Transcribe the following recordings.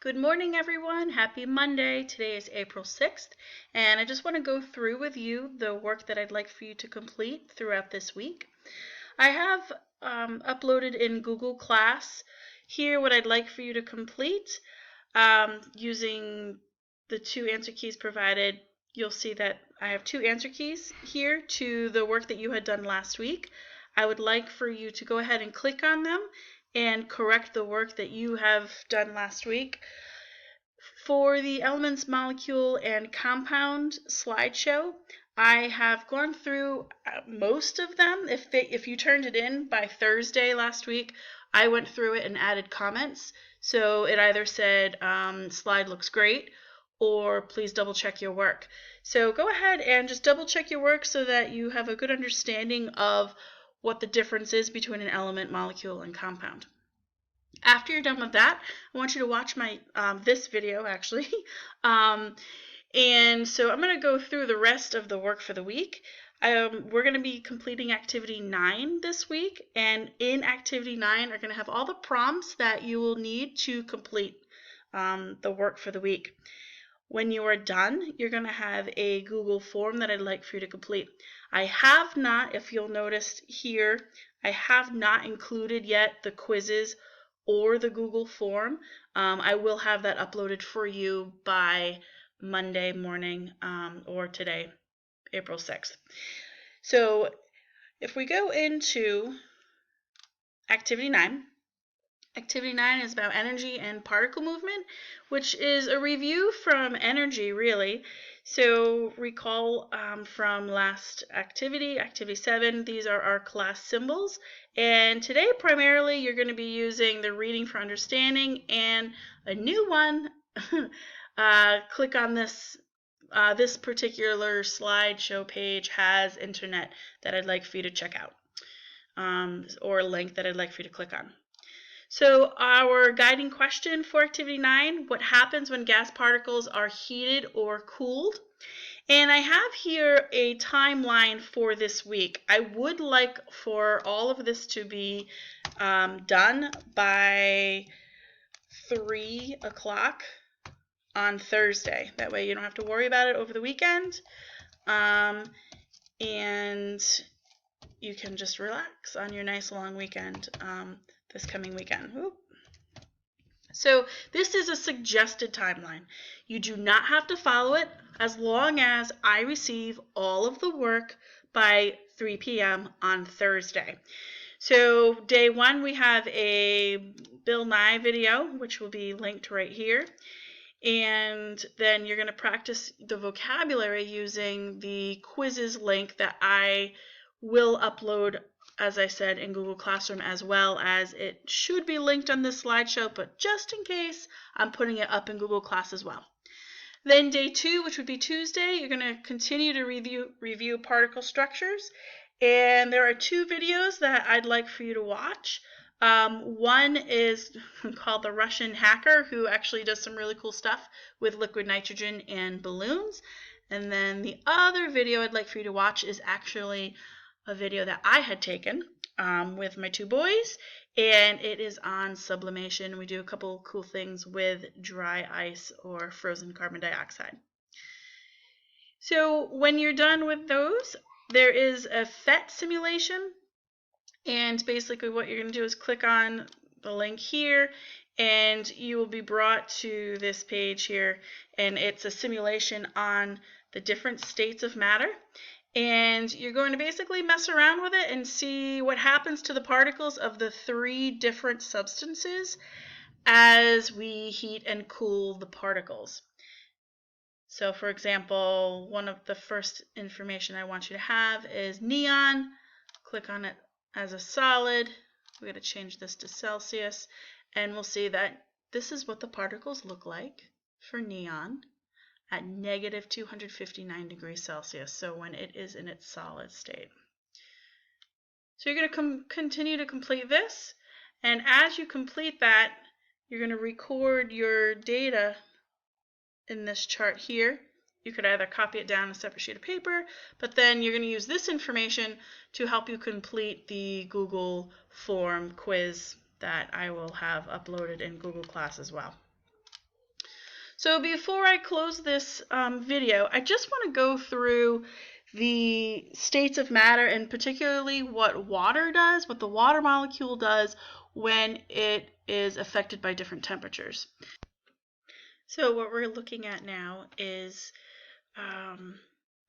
Good morning, everyone. Happy Monday. Today is April 6th, and I just want to go through with you the work that I'd like for you to complete throughout this week. I have uploaded in Google Class here what I'd like for you to complete using the two answer keys provided. You'll see that I have two answer keys here to the work that you had done last week. I would like for you to go ahead and click on them and correct the work that you have done last week. For the elements, molecule, and compound slideshow, I have gone through most of them. If you turned it in by Thursday last week, I went through it and added comments. So it either said slide looks great or please double check your work. So go ahead and just double check your work so that you have a good understanding of what the difference is between an element, molecule, and compound. After you're done with that, I want you to watch my this video actually. And so I'm going to go through the rest of the work for the week. We're going to be completing activity 9 this week, and in activity 9 are going to have all the prompts that you will need to complete the work for the week. When you are done, you're going to have a Google form that I'd like for you to complete. I have not, if you'll notice here, I have not included yet the quizzes or the Google form. I will have that uploaded for you by Monday morning or today, April 6th. So if we go into activity 9, Activity 9 is about energy and particle movement, which is a review from energy, really. So recall from last activity, activity 7, these are our class symbols. And today, primarily, you're going to be using the reading for understanding and a new one. Click on this. This particular slideshow page has internet that I'd like for you to check out, or a link that I'd like for you to click on. So our guiding question for activity 9, what happens when gas particles are heated or cooled? And I have here a timeline for this week. I would like for all of this to be done by 3 o'clock on Thursday. That way you don't have to worry about it over the weekend. And you can just relax on your nice long weekend. This coming weekend. So this is a suggested timeline. You do not have to follow it as long as I receive all of the work by 3 p.m. on Thursday. So day 1 we have a Bill Nye video, which will be linked right here. And then you're going to practice the vocabulary using the quizzes link that I will upload, as I said, in Google Classroom, as well as it should be linked on this slideshow, but just in case, I'm putting it up in Google Class as well. Then day 2, which would be Tuesday, you're going to continue to review particle structures. And there are 2 videos that I'd like for you to watch. One is called The Russian Hacker, who actually does some really cool stuff with liquid nitrogen and balloons. And then the other video I'd like for you to watch is actually a video that I had taken with my 2 boys, and it is on sublimation. We do a couple cool things with dry ice or frozen carbon dioxide. So when you're done with those, there is a PhET simulation, and basically what you're going to do is click on the link here, and you will be brought to this page here, and it's a simulation on the different states of matter. And you're going to basically mess around with it and see what happens to the particles of the 3 different substances as we heat and cool the particles. So for example, one of the first information I want you to have is neon. Click on it as a solid. We're going to change this to Celsius, and we'll see that this is what the particles look like for neon at negative 259 degrees Celsius, so when it is in its solid state. So you're going to continue to complete this, and as you complete that, you're going to record your data in this chart here. You could either copy it down on a separate sheet of paper, but then you're going to use this information to help you complete the Google form quiz that I will have uploaded in Google Class as well. So before I close this video, I just want to go through the states of matter and particularly what water does, what the water molecule does when it is affected by different temperatures. So what we're looking at now is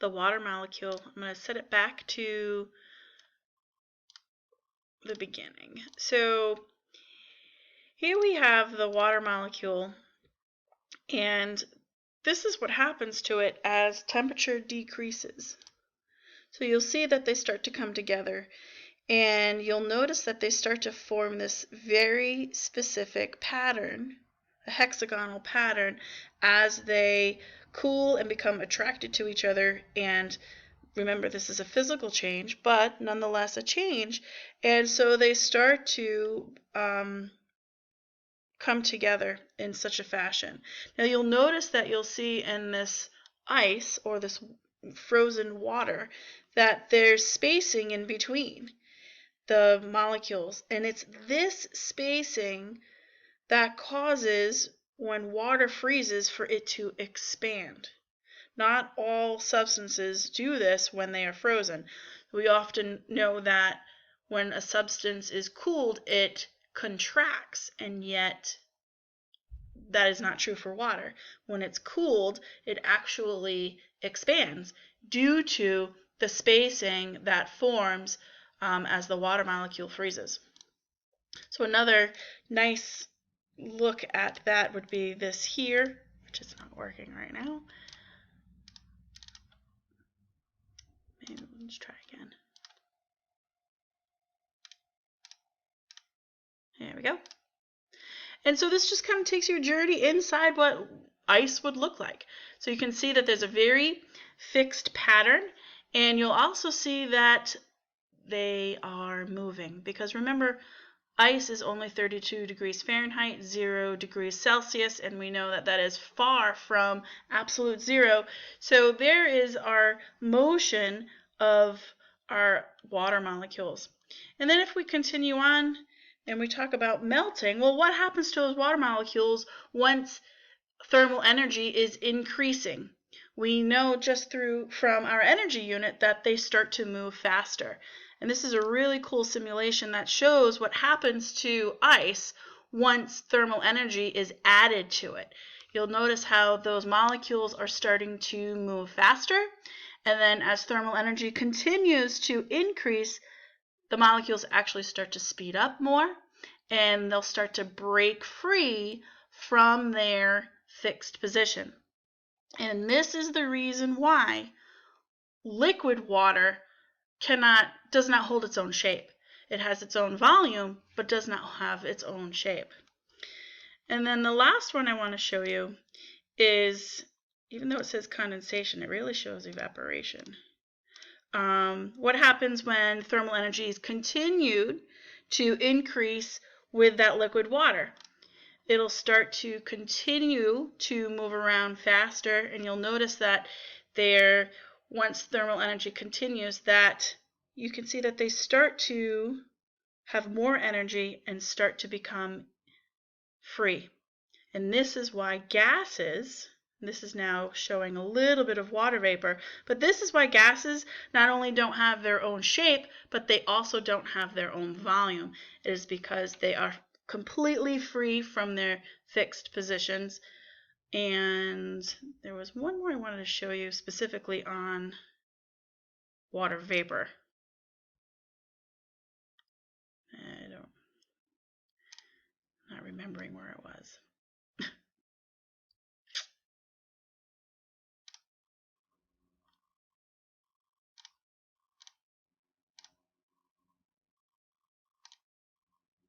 the water molecule. I'm going to set it back to the beginning. So here we have the water molecule, and this is what happens to it as temperature decreases. So you'll see that they start to come together, and you'll notice that they start to form this very specific pattern, a hexagonal pattern, as they cool and become attracted to each other. And remember, this is a physical change, but nonetheless a change. And so they start to come together in such a fashion. Now you'll notice that you'll see in this ice or this frozen water that there's spacing in between the molecules, and it's this spacing that causes, when water freezes, for it to expand. Not all substances do this when they are frozen. We often know that when a substance is cooled, it contracts, and yet that is not true for water. When it's cooled, it actually expands due to the spacing that forms as the water molecule freezes. So another nice look at that would be this here, which is not working right now. Maybe let's try again. There we go. And so this just kind of takes your journey inside what ice would look like. So you can see that there's a very fixed pattern, and you'll also see that they are moving, because remember, ice is only 32 degrees Fahrenheit, 0 degrees Celsius, and we know that that is far from absolute zero. So there is our motion of our water molecules. And then if we continue on and we talk about melting, well, what happens to those water molecules once thermal energy is increasing? We know just from our energy unit that they start to move faster. And this is a really cool simulation that shows what happens to ice once thermal energy is added to it. You'll notice how those molecules are starting to move faster, and then as thermal energy continues to increase, the molecules actually start to speed up more, and they'll start to break free from their fixed position. And this is the reason why liquid water does not hold its own shape. It has its own volume, but does not have its own shape. And then the last one I want to show you is, even though it says condensation, it really shows evaporation. What happens when thermal energy is continued to increase with that liquid water? It'll start to continue to move around faster, and you'll notice that once thermal energy continues, that you can see that they start to have more energy and start to become free. And this is why gases, this is now showing a little bit of water vapor, but this is why gases not only don't have their own shape, but they also don't have their own volume. It is because they are completely free from their fixed positions. And there was one more I wanted to show you specifically on water vapor. Not remembering where it was.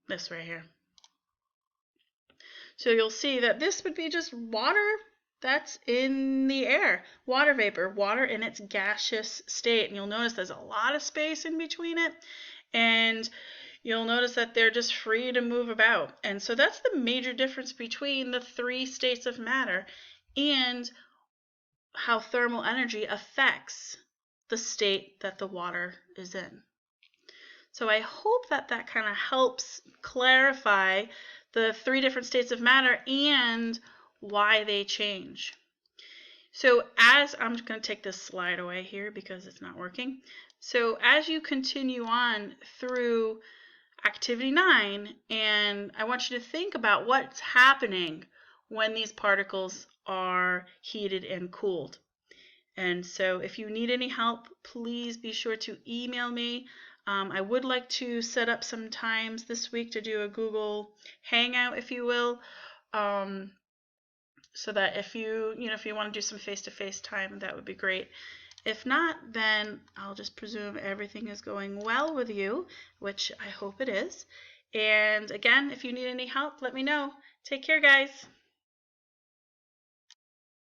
This right here. So you'll see that this would be just water that's in the air. Water vapor, water in its gaseous state. And you'll notice there's a lot of space in between it. And you'll notice that they're just free to move about. And so that's the major difference between the three states of matter and how thermal energy affects the state that the water is in. So I hope that that kind of helps clarify the three different states of matter and why they change. So as I'm going to take this slide away here because it's not working. So as you continue on through activity 9, and I want you to think about what's happening when these particles are heated and cooled. And so if you need any help, please be sure to email me. I would like to set up some times this week to do a Google Hangout, if you will, so that if you want to do some face-to-face time, that would be great. If not, then I'll just presume everything is going well with you, which I hope it is. And again, if you need any help, let me know. Take care, guys.